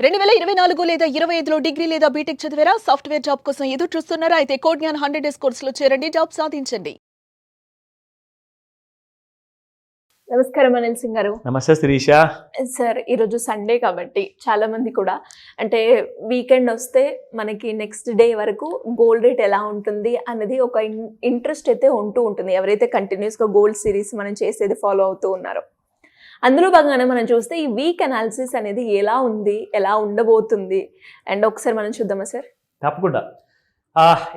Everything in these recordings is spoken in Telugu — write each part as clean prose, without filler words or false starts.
2024 లేదా 25లో డిగ్రీ లేదా బీటెక్ చదివారా? సాఫ్ట్‌వేర్ జాబ్ కోసం ఎదురు చూస్తున్నారా? అయితే కోడ్ జ్ఞాన్ 100 డేస్ కోర్సులో చేరండి, జాబ్ సాధించండి. నమస్కారం అనిల్ సింగ్ గారు. నమస్తే శిరీష. సార్, ఈరోజు సండే కాబట్టి చాలా మంది కూడా అంటే వీకెండ్ వస్తే మనకి నెక్స్ట్ డే వరకు గోల్డ్ రేట్ ఎలా ఉంటుంది అన్నది ఒక ఇంట్రెస్ట్ అయితే ఉంటూ ఉంటుంది. ఎవరైతే కంటిన్యూస్గా గోల్డ్ సిరీస్ మనం చేసేది ఫాలో అవుతూ ఉన్నారో, అందులో భాగంగానే మనం చూస్తే ఈ వీక్ అనాలిసిస్ అనేది ఎలా ఉంది, ఎలా ఉండబోతుంది అండ్ ఒకసారి మనం చూద్దామా సార్? తప్పకుండా.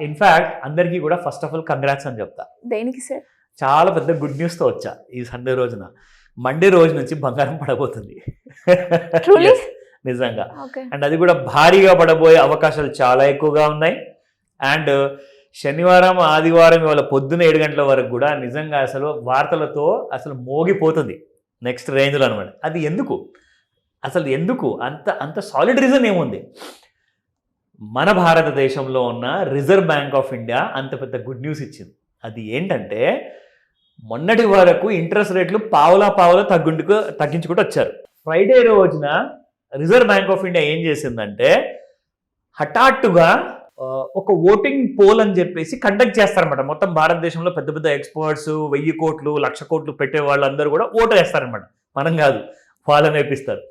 ఇన్ఫ్యాక్ట్ అందరికీ కూడా ఫస్ట్ ఆఫ్ ఆల్ కంగ్రాట్స్ అని చెప్తా. దేనికి సార్? చాలా పెద్ద గుడ్ న్యూస్తో వచ్చా ఈ సండే రోజున. మండే రోజు నుంచి బంగారం పడబోతుంది. Yes, నిజంగా. అండ్ అది కూడా భారీగా పడబోయే అవకాశాలు చాలా ఎక్కువగా ఉన్నాయి. అండ్ శనివారం ఆదివారం ఇవాళ పొద్దున 7 గంటల వరకు కూడా నిజంగా అసలు వార్తలతో అసలు మోగిపోతుంది నెక్స్ట్ రేంజ్లో అనమాట. అది ఎందుకు అసలు ఎందుకు అంత అంత సాలిడ్ రీజన్ ఏముంది? మన భారతదేశంలో ఉన్న రిజర్వ్ బ్యాంక్ ఆఫ్ ఇండియా అంత పెద్ద గుడ్ న్యూస్ ఇచ్చింది. అది ఏంటంటే మొన్నటి వరకు ఇంట్రెస్ట్ రేట్లు పావులా తగ్గించుకుంటూ వచ్చారు. ఫ్రైడే రోజున రిజర్వ్ బ్యాంక్ ఆఫ్ ఇండియా ఏం చేసిందంటే హఠాత్తుగా ఒక ఓటింగ్ పోల్ అని చెప్పేసి కండక్ట్ చేస్తారనమాట. మొత్తం భారతదేశంలో పెద్ద పెద్ద ఎక్స్పర్ట్స్ 1000 కోట్లు 1,00,000 కోట్లు పెట్టే వాళ్ళందరూ కూడా ఓటు వేస్తారనమాట. మనం కాదు, వాళ్ళని వేపిస్తారు.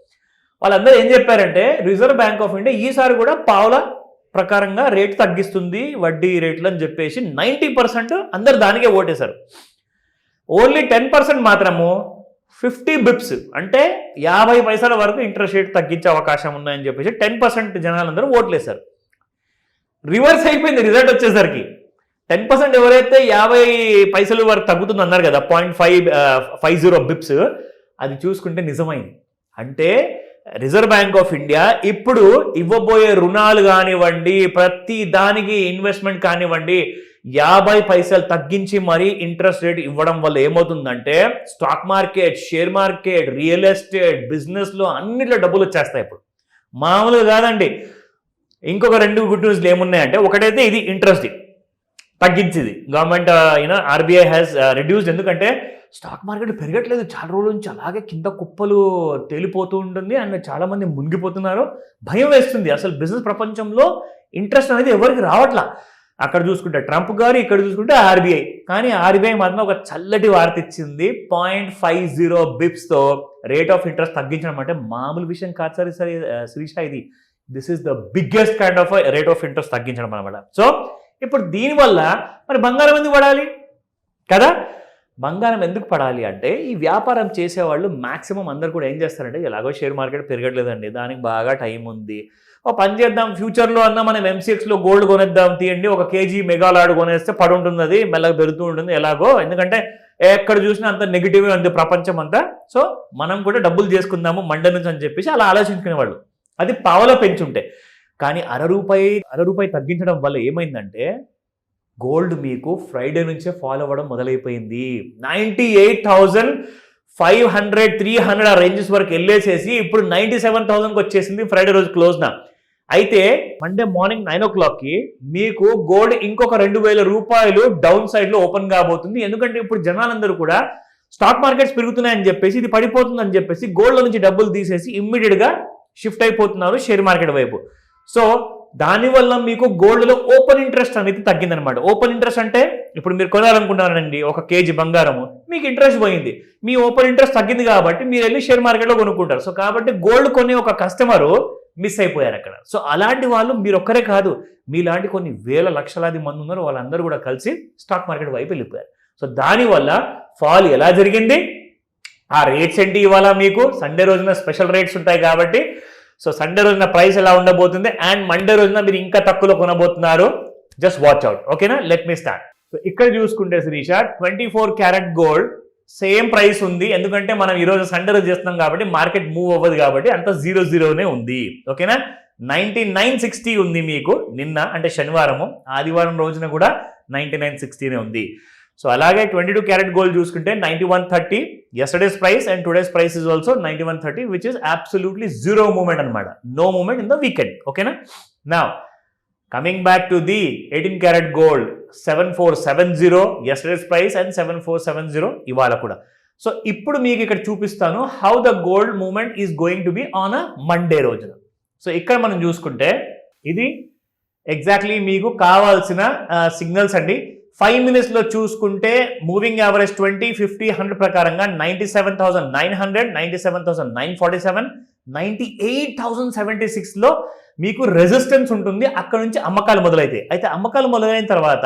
వాళ్ళందరూ ఏం చెప్పారంటే రిజర్వ్ బ్యాంక్ ఆఫ్ ఇండియా ఈసారి కూడా పావుల ప్రకారంగా రేటు తగ్గిస్తుంది, వడ్డీ రేట్లు అని చెప్పేసి 90% అందరు దానికే ఓటేశారు. ఓన్లీ 10% మాత్రము 50 బిప్స్ అంటే 50 పైసల వరకు ఇంట్రెస్ట్ రేట్ తగ్గించే అవకాశం ఉన్నాయని చెప్పేసి 10% జనాలందరూ ఓట్లేశారు. రివర్స్ అయిపోయింది రిజల్ట్ వచ్చేసరికి. 10% ఎవరైతే 50 పైసలు వరకు తగ్గుతుంది అన్నారు కదా, 0.50 బిప్స్, అది చూసుకుంటే నిజమైంది. అంటే రిజర్వ్ బ్యాంక్ ఆఫ్ ఇండియా ఇప్పుడు ఇవ్వబోయే రుణాలు కానివ్వండి, ప్రతి దానికి ఇన్వెస్ట్మెంట్ కానివ్వండి, 50 పైసలు తగ్గించి మరీ ఇంట్రెస్ట్ రేట్ ఇవ్వడం వల్ల ఏమవుతుందంటే stock market, share market, real estate, బిజినెస్లో అన్నిట్లో డబ్బులు వచ్చేస్తాయి. ఇప్పుడు మామూలుగా కాదండి. ఇంకొక 2 గుడ్ న్యూస్లు ఏమున్నాయంటే, ఒకటైతే ఇది ఇంట్రెస్ట్ తగ్గించింది గవర్నమెంట్, ఆర్బీఐ హ్యాస్ రిడ్యూస్డ్. ఎందుకంటే స్టాక్ మార్కెట్ పెరగట్లేదు చాలా రోజుల నుంచి, అలాగే కింద కుప్పలు తేలిపోతూ ఉంటుంది అండ్ చాలామంది మునిగిపోతున్నారు. భయం వేస్తుంది. అసలు బిజినెస్ ప్రపంచంలో ఇంట్రెస్ట్ అనేది ఎవరికి రావట్లా. అక్కడ చూసుకుంటే ట్రంప్ గారు, ఇక్కడ చూసుకుంటే ఆర్బీఐ. కానీ ఆర్బీఐ మాత్రం ఒక చల్లటి వార్త ఇచ్చింది. 0.50 బిప్స్తో రేట్ ఆఫ్ ఇంట్రెస్ట్ తగ్గించడం అంటే మామూలు విషయం కాదు సార్. శిరీష, ఇది this is the biggest kind of rate of interest తగ్గించడం అనమాట. సో ఇప్పుడు దీనివల్ల మరి బంగారం ఎందుకు పడాలి కదా? బంగారం ఎందుకు పడాలి అంటే ఈ వ్యాపారం చేసేవాళ్ళు మ్యాక్సిమం అందరు కూడా ఏం చేస్తారంటే, ఎలాగో షేర్ మార్కెట్ పెరగట్లేదండి, దానికి బాగా టైం ఉంది, ఒక పని చేద్దాం, ఫ్యూచర్లో అన్నా మనం MCXలో గోల్డ్ కొనేద్దాం తీయండి, 1 కేజీ మెగాలాడ్ కొనేస్తే పడి ఉంటుంది, అది మెల్లగా పెరుగుతూ ఉంటుంది ఎలాగో, ఎందుకంటే ఎక్కడ చూసినా అంత నెగిటివ్ ఉంది ప్రపంచం అంతా, సో మనం కూడా డబ్బులు చేసుకుందాము మండే నుంచి అని చెప్పేసి అలా ఆలోచించుకునేవాళ్ళు. అది పావలా పెంచుంటే. కానీ అర రూపాయి తగ్గించడం వల్ల ఏమైందంటే గోల్డ్ మీకు ఫ్రైడే నుంచే ఫాలో అవ్వడం మొదలైపోయింది. 98,500 300 ఆ రేంజెస్ వరకు వెళ్ళేసేసి ఇప్పుడు 97,000కి వచ్చేసింది ఫ్రైడే రోజు క్లోజ్న. అయితే మండే మార్నింగ్ 9 o'clockకి మీకు గోల్డ్ ఇంకొక 2,000 రూపాయలు డౌన్ సైడ్లో ఓపెన్ కాబోతుంది. ఎందుకంటే ఇప్పుడు జనాలందరూ కూడా స్టాక్ మార్కెట్స్ పెరుగుతున్నాయని చెప్పేసి, ఇది పడిపోతుందని చెప్పేసి గోల్డ్ నుంచి డబ్బులు తీసేసి ఇమ్మీడియట్గా షిఫ్ట్ అయిపోతున్నారు షేర్ మార్కెట్ వైపు. సో దానివల్ల మీకు గోల్డ్లో ఓపెన్ ఇంట్రెస్ట్ అనేది తగ్గిందనమాట. ఓపెన్ ఇంట్రెస్ట్ అంటే ఇప్పుడు మీరు కొనాలనుకుంటున్నారండి 1 కేజీ బంగారము, మీకు ఇంట్రెస్ట్ పోయింది, మీ ఓపెన్ ఇంట్రెస్ట్ తగ్గింది కాబట్టి మీరు వెళ్ళి షేర్ మార్కెట్లో కొనుక్కుంటారు. సో కాబట్టి గోల్డ్ కొనే ఒక కస్టమరు మిస్ అయిపోయారు అక్కడ. సో అలాంటి వాళ్ళు మీరు ఒక్కరే కాదు, మీలాంటి కొన్ని వేల లక్షలాది మంది ఉన్నారు, వాళ్ళందరూ కూడా కలిసి స్టాక్ మార్కెట్ వైపు వెళ్ళిపోయారు. సో దానివల్ల ఫాల్ ఎలా జరిగింది, ఆ రేట్స్ ఏంటి, ఇవాళ మీకు సండే రోజున స్పెషల్ రేట్స్ ఉంటాయి కాబట్టి, సో సండే రోజున ప్రైస్ ఎలా ఉండబోతుంది అండ్ మండే రోజున మీరు ఇంకా తక్కువలో కొనబోతున్నారు. Just watch out. ఓకేనా? Let me start. సో ఇక్కడ చూసుకుంటే Sirisha 24 carat gold same price ఉంది. ఎందుకంటే మనం ఈరోజు సండే రోజు చేస్తున్నాం కాబట్టి మార్కెట్ మూవ్ అవ్వదు కాబట్టి అంత 0-0నే ఉంది. ఓకేనా? 99.60 ఉంది మీకు నిన్న, అంటే శనివారము. ఆదివారం రోజున కూడా 99.60నే ఉంది. సో అలాగే 22 క్యారెట్ గోల్డ్ చూసుకుంటే 91.30 yesterday's price and today's price is also 91.30, which is absolutely zero movement అనమాట. No movement in the weekend. ఓకేనా? Now coming back to the 18 carat gold 7470 yesterday's price and 7470 ఇవాళ కూడా. సో ఇప్పుడు మీకు ఇక్కడ చూపిస్తాను how the gold movement is going to be on a Monday రోజున. సో ఇక్కడ మనం చూసుకుంటే ఇది ఎగ్జాక్ట్లీ మీకు కావాల్సిన సిగ్నల్స్ అండి. 5 minutesలో చూసుకుంటే మూవింగ్ యావరేజ్ 20, 50, 100 ప్రకారంగా 97,900, 97,947, 98,076లో మీకు రెసిస్టెన్స్ ఉంటుంది. అక్కడ నుంచి అమ్మకాలు మొదలైతాయి. అయితే అమ్మకాలు మొదలైన తర్వాత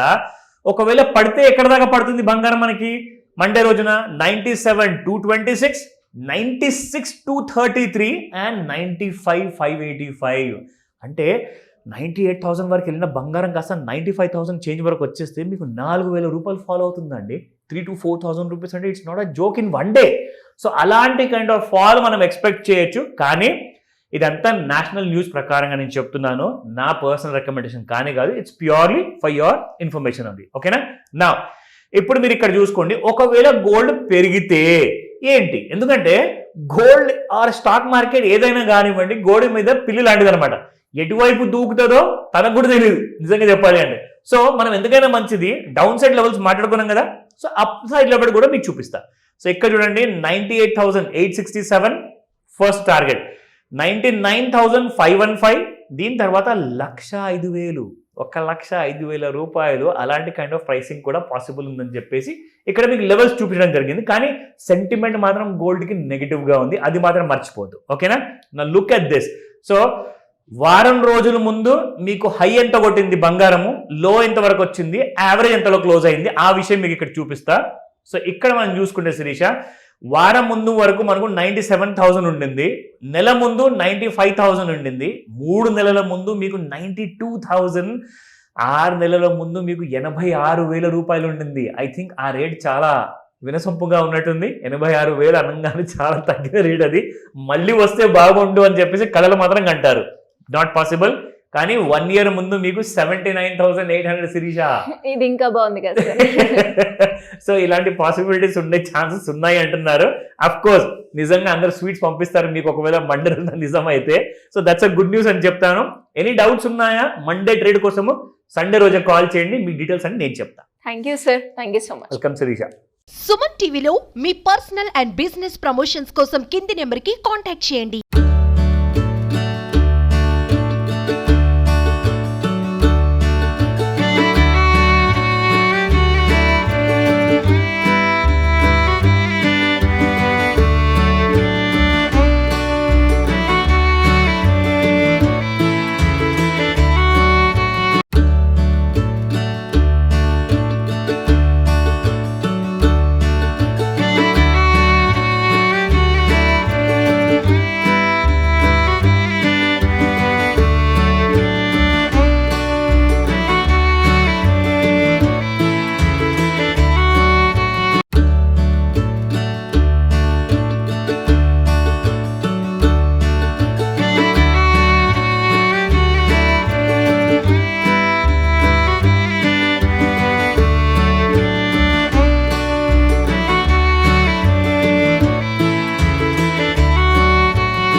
ఒకవేళ పడితే ఎక్కడ దాకా పడుతుంది బంగారం మనకి మండే రోజున 97,226, 96,233 అండ్ 95,585. అంటే 98,000 వరకు వెళ్ళిన బంగారం కాస్త 95,000 చేంజ్ వరకు వచ్చేస్తే మీకు 4,000 రూపాయలు ఫాలో అవుతుందండి. 3,000 to 4,000 రూపీస్ అంటే it's not a joke in one day. So అలాంటి కైండ్ ఆఫ్ ఫాల్ మనం ఎక్స్పెక్ట్ చేయొచ్చు. కానీ ఇదంతా నేషనల్ న్యూస్ ప్రకారంగా నేను చెప్తున్నాను, నా పర్సనల్ రికమెండేషన్ కానీ కాదు. It's purely for your information అండి. ఓకేనా? నా ఇప్పుడు మీరు ఇక్కడ చూసుకోండి, ఒకవేళ గోల్డ్ పెరిగితే ఏంటి? ఎందుకంటే గోల్డ్ ఆర్ స్టాక్ మార్కెట్ ఏదైనా కానివ్వండి, గోల్డ్ మీద పిల్లి లాంటిది అనమాట. ఎటువైపు దూకుతుందో తనకు కూడా తెలియదు నిజంగా చెప్పాలి అంటే. సో మనం ఎందుకైనా మంచిది డౌన్ సైడ్ లెవెల్స్ మాట్లాడుకున్నాం కదా, సో అప్ సైడ్ లెవెల్ కూడా మీకు చూపిస్తా. సో ఇక్కడ చూడండి 98,867 ఫస్ట్ టార్గెట్, 99,515, దీని తర్వాత 1,05,000, 1,05,000 రూపాయలు. అలాంటి కైండ్ ఆఫ్ ప్రైసింగ్ కూడా పాసిబుల్ ఉందని చెప్పేసి ఇక్కడ మీకు లెవెల్స్ చూపించడం జరిగింది. కానీ సెంటిమెంట్ మాత్రం గోల్డ్కి నెగిటివ్గా ఉంది, అది మాత్రం మర్చిపోద్దు. ఓకేనా? నా లుక్ అట్ దిస్. సో వారం రోజుల ముందు మీకు హై ఎంత కొట్టింది బంగారము, లో ఎంత వరకు వచ్చింది, యావరేజ్ ఎంతలో క్లోజ్ అయింది, ఆ విషయం మీకు ఇక్కడ చూపిస్తా. సో ఇక్కడ మనం చూసుకుంటే శిరీష, వారం ముందు వరకు మనకు 97,000 ఉండింది, నెల ముందు 95,000 ఉండింది, 3 నెలల ముందు మీకు 92,000, 6 నెలల ముందు మీకు 86,000 రూపాయలు ఉండింది. ఐ థింక్ ఆ రేట్ చాలా వినసొంపుగా ఉన్నట్టుంది. 86,000 అనగానే చాలా తగ్గిన రేట్. అది మళ్ళీ వస్తే బాగుండు అని చెప్పేసి కళలు మాత్రం అంటారు. Not possible. కానీ 1 year ముందు మీకు 79,800 శిరీష. ఇది ఇంకా బాగుంది కదా. సో ఇలాంటి పాసిబిలిటీస్ ఉండే ఛాన్సెస్ ఉన్నాయి అంటున్నారు. అఫ్ కోర్స్ నిజంగా అందరు స్వీట్స్ పంపిస్తారు మీకు ఒకవేళ మండే నిజం అయితే. So that's a good news అని చెప్తాను. ఎనీ డౌట్స్ ఉన్నాయా మండే ట్రేడ్ కోసము? సండే రోజు కాల్ చేయండి, మీ డీటెయిల్స్ అని నేను చెప్తాను. Thank you sir, thank you so much. Welcome Shirisha. Suman టీవీలో మీ పర్సనల్ అండ్ బిజినెస్ ప్రమోషన్స్ కోసం కింది నెంబర్కి కాంటాక్ట్ చేయండి.